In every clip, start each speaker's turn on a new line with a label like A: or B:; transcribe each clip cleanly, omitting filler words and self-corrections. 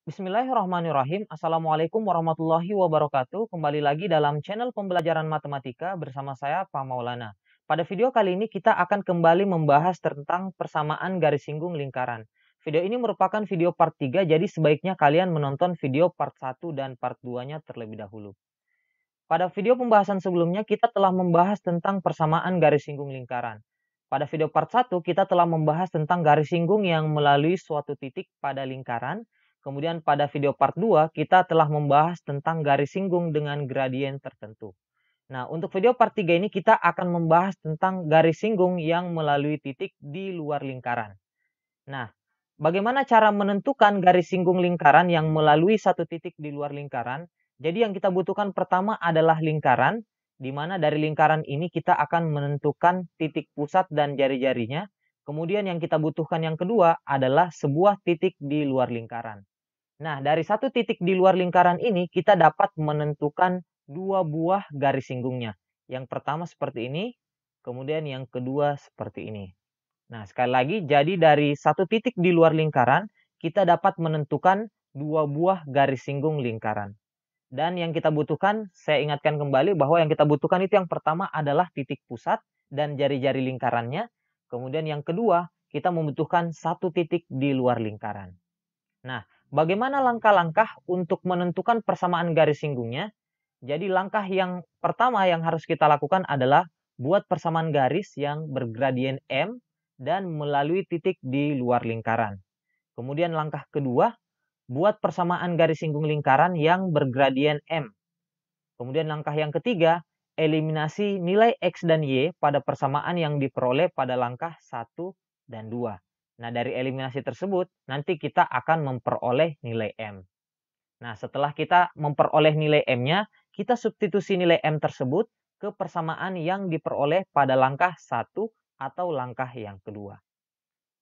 A: Bismillahirrahmanirrahim. Assalamualaikum warahmatullahi wabarakatuh. Kembali lagi dalam channel pembelajaran matematika bersama saya, Pak Maulana. Pada video kali ini kita akan kembali membahas tentang persamaan garis singgung lingkaran. Video ini merupakan video part 3, jadi sebaiknya kalian menonton video part 1 dan part 2-nya terlebih dahulu. Pada video pembahasan sebelumnya kita telah membahas tentang persamaan garis singgung lingkaran. Pada video part 1 kita telah membahas tentang garis singgung yang melalui suatu titik pada lingkaran. Kemudian pada video part 2 kita telah membahas tentang garis singgung dengan gradien tertentu. Nah, untuk video part 3 ini kita akan membahas tentang garis singgung yang melalui titik di luar lingkaran. Nah, bagaimana cara menentukan garis singgung lingkaran yang melalui satu titik di luar lingkaran? Jadi yang kita butuhkan pertama adalah lingkaran, di mana dari lingkaran ini kita akan menentukan titik pusat dan jari-jarinya. Kemudian yang kita butuhkan yang kedua adalah sebuah titik di luar lingkaran. Nah, dari satu titik di luar lingkaran ini kita dapat menentukan dua buah garis singgungnya. Yang pertama seperti ini, kemudian yang kedua seperti ini. Nah, sekali lagi, jadi dari satu titik di luar lingkaran, kita dapat menentukan dua buah garis singgung lingkaran. Dan yang kita butuhkan, saya ingatkan kembali bahwa yang kita butuhkan itu yang pertama adalah titik pusat dan jari-jari lingkarannya. Kemudian yang kedua, kita membutuhkan satu titik di luar lingkaran. Nah, bagaimana langkah-langkah untuk menentukan persamaan garis singgungnya? Jadi langkah yang pertama yang harus kita lakukan adalah buat persamaan garis yang bergradien M dan melalui titik di luar lingkaran. Kemudian langkah kedua, buat persamaan garis singgung lingkaran yang bergradien M. Kemudian langkah yang ketiga, eliminasi nilai X dan Y pada persamaan yang diperoleh pada langkah 1 dan 2. Nah, dari eliminasi tersebut, nanti kita akan memperoleh nilai M. Nah, setelah kita memperoleh nilai M-nya, kita substitusi nilai M tersebut ke persamaan yang diperoleh pada langkah 1 atau langkah yang kedua.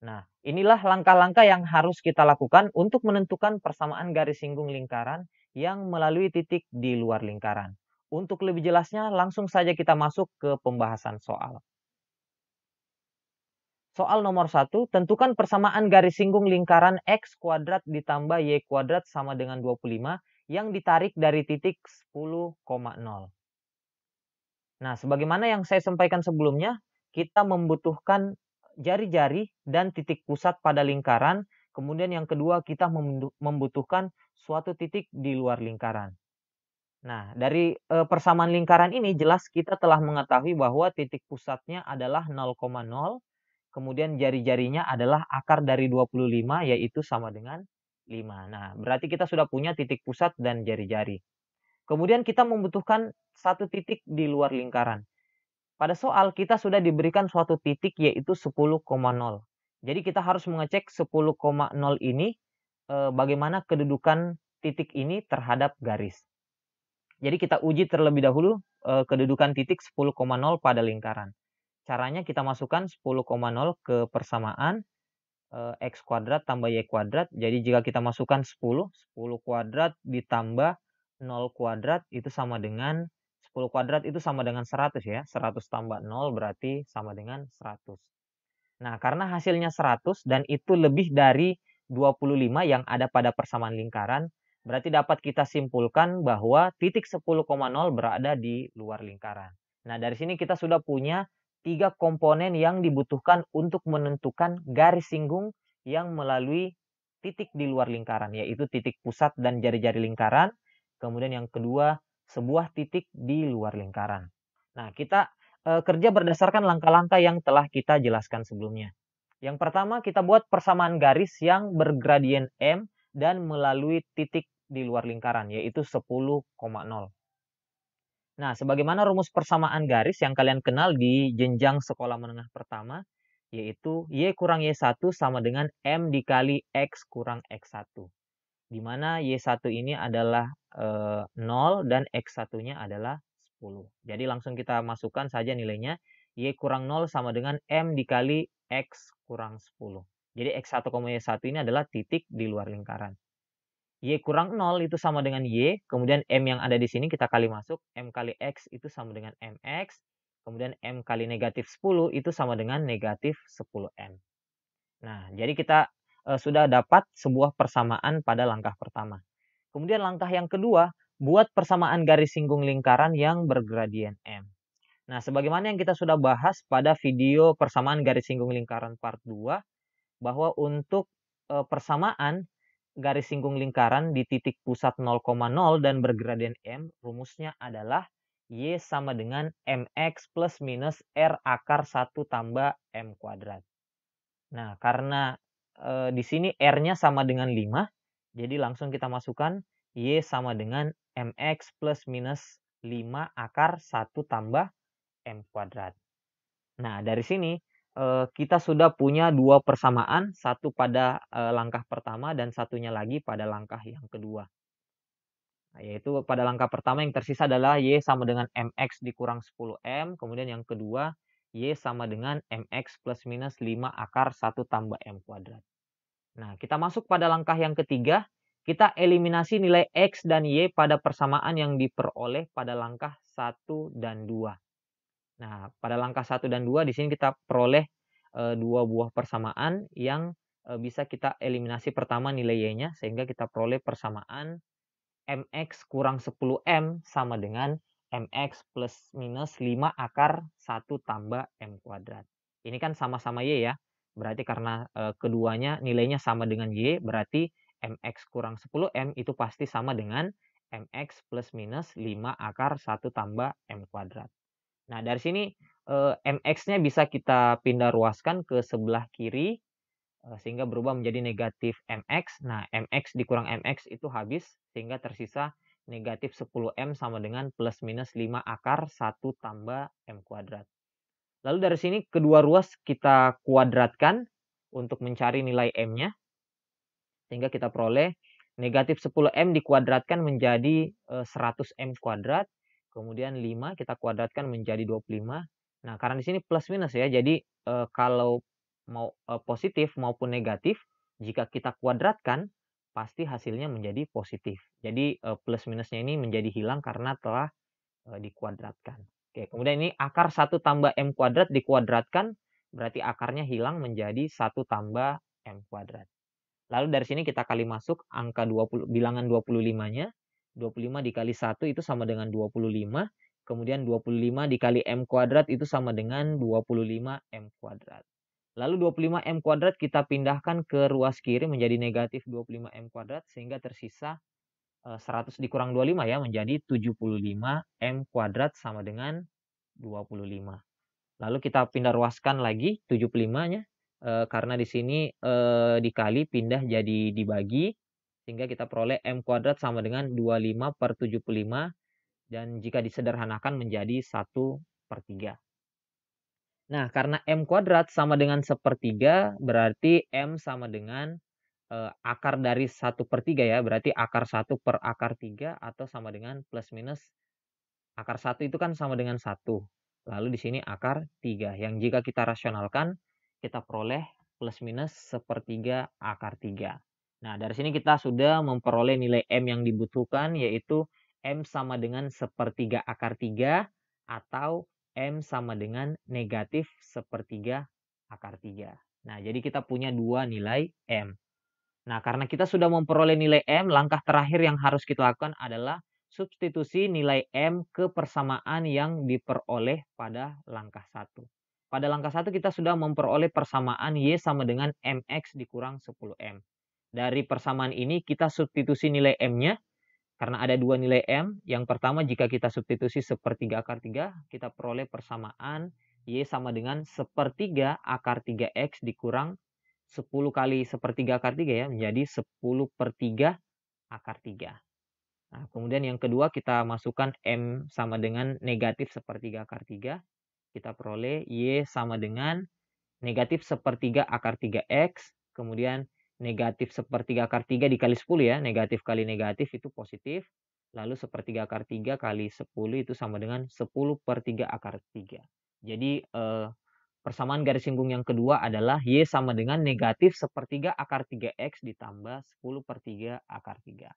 A: Nah, inilah langkah-langkah yang harus kita lakukan untuk menentukan persamaan garis singgung lingkaran yang melalui titik di luar lingkaran. Untuk lebih jelasnya, langsung saja kita masuk ke pembahasan soal. Soal nomor 1, tentukan persamaan garis singgung lingkaran X kuadrat ditambah Y kuadrat sama dengan 25 yang ditarik dari titik 10,0. Nah, sebagaimana yang saya sampaikan sebelumnya, kita membutuhkan jari-jari dan titik pusat pada lingkaran. Kemudian yang kedua, kita membutuhkan suatu titik di luar lingkaran. Nah, dari persamaan lingkaran ini jelas kita telah mengetahui bahwa titik pusatnya adalah 0,0, kemudian jari-jarinya adalah akar dari 25 yaitu sama dengan 5. Nah, berarti kita sudah punya titik pusat dan jari-jari. Kemudian kita membutuhkan satu titik di luar lingkaran. Pada soal kita sudah diberikan suatu titik yaitu 10,0. Jadi kita harus mengecek 10,0 ini bagaimana kedudukan titik ini terhadap garis. Jadi kita uji terlebih dahulu kedudukan titik 10,0 pada lingkaran. Caranya kita masukkan 10,0 ke persamaan X kuadrat tambah Y kuadrat. Jadi jika kita masukkan 10 kuadrat ditambah 0 kuadrat itu sama dengan 10 kuadrat itu sama dengan 100 ya. 100 tambah 0 berarti sama dengan 100. Nah, karena hasilnya 100 dan itu lebih dari 25 yang ada pada persamaan lingkaran, berarti dapat kita simpulkan bahwa titik 10,0 berada di luar lingkaran. Nah, dari sini kita sudah punya 3 komponen yang dibutuhkan untuk menentukan garis singgung yang melalui titik di luar lingkaran, yaitu titik pusat dan jari-jari lingkaran. Kemudian yang kedua, sebuah titik di luar lingkaran. Nah, kita kerja berdasarkan langkah-langkah yang telah kita jelaskan sebelumnya. Yang pertama, kita buat persamaan garis yang bergradien M dan melalui titik di luar lingkaran, yaitu 10,0. Nah, sebagaimana rumus persamaan garis yang kalian kenal di jenjang sekolah menengah pertama, yaitu Y kurang Y1 sama dengan M dikali X kurang X1. Di mana Y1 ini adalah 0 dan X1-nya adalah 10. Jadi langsung kita masukkan saja nilainya. Y kurang 0 sama dengan M dikali X kurang 10. Jadi X1, Y1 ini adalah titik di luar lingkaran. Y kurang 0 itu sama dengan Y, kemudian M yang ada di sini kita kali masuk, M kali X itu sama dengan MX, kemudian M kali negatif 10 itu sama dengan negatif 10M. Nah, jadi kita sudah dapat sebuah persamaan pada langkah pertama. Kemudian langkah yang kedua, buat persamaan garis singgung lingkaran yang bergradien M. Nah, sebagaimana yang kita sudah bahas pada video persamaan garis singgung lingkaran part 2, bahwa untuk persamaan garis singgung lingkaran di titik pusat 0,0 dan bergradien M, rumusnya adalah Y sama dengan MX plus minus R akar 1 tambah M kuadrat. Nah, karena di sini R-nya sama dengan 5, jadi langsung kita masukkan Y sama dengan MX plus minus 5 akar 1 tambah M kuadrat. Nah, dari sini kita sudah punya dua persamaan, satu pada langkah pertama dan satunya lagi pada langkah yang kedua. Nah, yaitu pada langkah pertama yang tersisa adalah Y sama dengan MX dikurang 10M, kemudian yang kedua Y sama dengan MX plus minus 5 akar 1 tambah M kuadrat. Nah, kita masuk pada langkah yang ketiga, kita eliminasi nilai X dan Y pada persamaan yang diperoleh pada langkah 1 dan 2. Nah, pada langkah 1 dan 2 di sini kita peroleh dua buah persamaan yang bisa kita eliminasi pertama nilai Y-nya, sehingga kita peroleh persamaan MX kurang 10M sama dengan MX plus minus 5 akar 1 tambah M kuadrat. Ini kan sama-sama Y ya. Berarti karena keduanya nilainya sama dengan Y, berarti MX kurang 10M itu pasti sama dengan MX plus minus 5 akar 1 tambah M kuadrat. Nah, dari sini MX-nya bisa kita pindah ruaskan ke sebelah kiri, sehingga berubah menjadi negatif MX. Nah, MX dikurang MX itu habis, sehingga tersisa negatif 10M sama dengan plus minus 5 akar 1 tambah M kuadrat. Lalu dari sini kedua ruas kita kuadratkan untuk mencari nilai M-nya, sehingga kita peroleh negatif 10M dikuadratkan menjadi 100M kuadrat, kemudian 5 kita kuadratkan menjadi 25. Nah, karena di sini plus minus ya, jadi kalau mau positif maupun negatif, jika kita kuadratkan, pasti hasilnya menjadi positif. Jadi plus minusnya ini menjadi hilang karena telah dikuadratkan. Oke, kemudian ini akar 1 tambah M kuadrat dikuadratkan, berarti akarnya hilang menjadi 1 tambah M kuadrat. Lalu dari sini kita kali masuk angka 20, bilangan 25-nya. 25 dikali 1 itu sama dengan 25. Kemudian 25 dikali M kuadrat itu sama dengan 25 M kuadrat. Lalu 25 M kuadrat kita pindahkan ke ruas kiri menjadi negatif 25 M kuadrat. Sehingga tersisa 100 dikurang 25 ya, menjadi 75 M kuadrat sama dengan 25. Lalu kita pindah ruaskan lagi 75-nya. Karena di sini dikali pindah jadi dibagi, sehingga kita peroleh M kuadrat sama dengan 25 per 75, dan jika disederhanakan menjadi 1/3. Nah, karena M kuadrat sama dengan 1/3, berarti M sama dengan akar dari 1/3 ya, berarti akar 1 per akar 3 atau sama dengan plus minus akar 1 itu kan sama dengan 1. Lalu di sini akar 3. Yang jika kita rasionalkan, kita peroleh plus minus 1/3 akar 3. Nah, dari sini kita sudah memperoleh nilai M yang dibutuhkan, yaitu M sama dengan 1/3 akar 3 atau M sama dengan negatif 1/3 akar 3. Nah, jadi kita punya dua nilai M. Nah, karena kita sudah memperoleh nilai M, langkah terakhir yang harus kita lakukan adalah substitusi nilai M ke persamaan yang diperoleh pada langkah 1. Pada langkah 1 kita sudah memperoleh persamaan Y sama dengan MX dikurang 10M. Dari persamaan ini kita substitusi nilai M-nya, karena ada dua nilai M. Yang pertama, jika kita substitusi 1/3 akar 3, kita peroleh persamaan Y sama dengan 1/3 akar 3X dikurang 10 kali 1/3 akar 3 ya, menjadi 10/3 akar 3. Nah, kemudian yang kedua kita masukkan M sama dengan negatif 1/3 akar 3. Kita peroleh Y sama dengan negatif 1/3 akar 3X. Kemudian negatif 1/3 akar 3 dikali 10 ya. Negatif kali negatif itu positif. Lalu 1/3 akar 3 kali 10 itu sama dengan 10/3 akar 3. Jadi persamaan garis singgung yang kedua adalah Y sama dengan negatif 1/3 akar 3X ditambah 10/3 akar 3.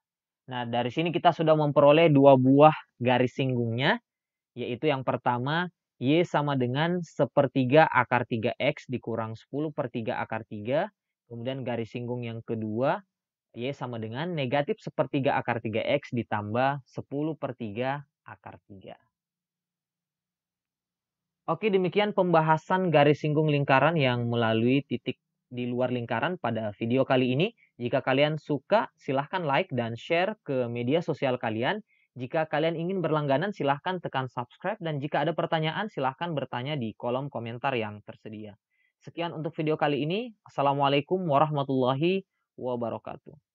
A: Nah, dari sini kita sudah memperoleh dua buah garis singgungnya, yaitu yang pertama Y sama dengan 1/3 akar 3X dikurang 10/3 akar 3. Kemudian garis singgung yang kedua, Y sama dengan negatif sepertiga akar 3X ditambah 10/3 akar 3. Oke, demikian pembahasan garis singgung lingkaran yang melalui titik di luar lingkaran pada video kali ini. Jika kalian suka, silahkan like dan share ke media sosial kalian. Jika kalian ingin berlangganan, silahkan tekan subscribe. Dan jika ada pertanyaan, silahkan bertanya di kolom komentar yang tersedia. Sekian untuk video kali ini. Assalamualaikum warahmatullahi wabarakatuh.